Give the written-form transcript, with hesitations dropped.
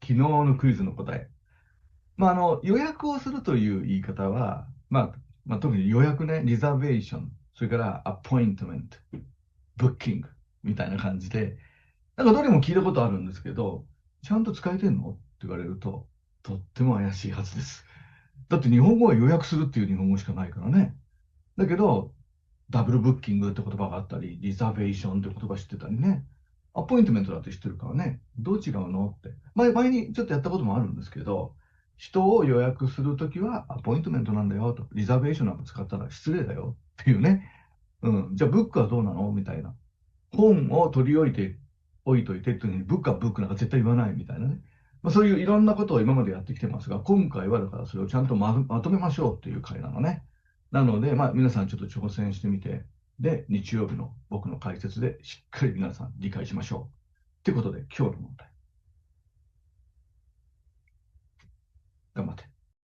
昨日のクイズの答え。予約をするという言い方は、特に予約ね、リザベーション、それからアポイントメント、ブッキングみたいな感じで、なんかどれも聞いたことあるんですけど、ちゃんと使えてんのって言われると、とっても怪しいはずです。だって日本語は予約するっていう日本語しかないからね。だけど、ダブルブッキングって言葉があったり、リザベーションって言葉知ってたりね。アポイントメントだって知ってるからね。どう違うのって。前にちょっとやったこともあるんですけど、人を予約するときはアポイントメントなんだよと。リザベーションなんか使ったら失礼だよっていうね。うん。じゃあブックはどうなのみたいな。本を取り置いといてっていうふうに、ブックはブックなんか絶対言わないみたいなね。そういういろんなことを今までやってきてますが、今回はだからそれをちゃんとまとめましょうっていう回なのね。なので、皆さんちょっと挑戦してみて、で、日曜日の僕の解説でしっかり皆さん理解しましょう。ということで、今日の問題。